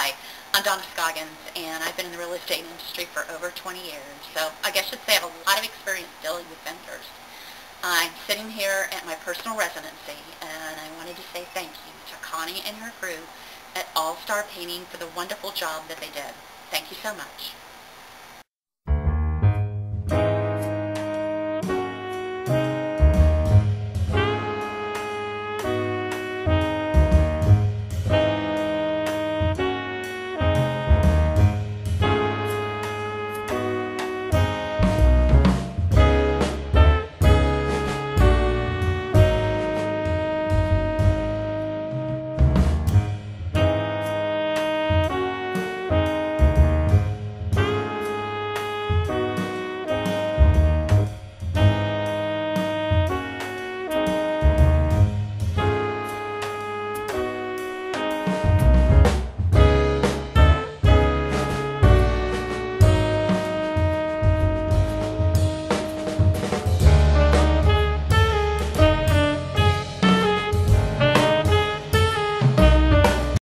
Hi, I'm Donna Scoggins, and I've been in the real estate industry for over 20 years, so I guess you'd say I have a lot of experience dealing with vendors. I'm sitting here at my personal residency, and I wanted to say thank you to Connie and her crew at All Star Painting for the wonderful job that they did. Thank you so much.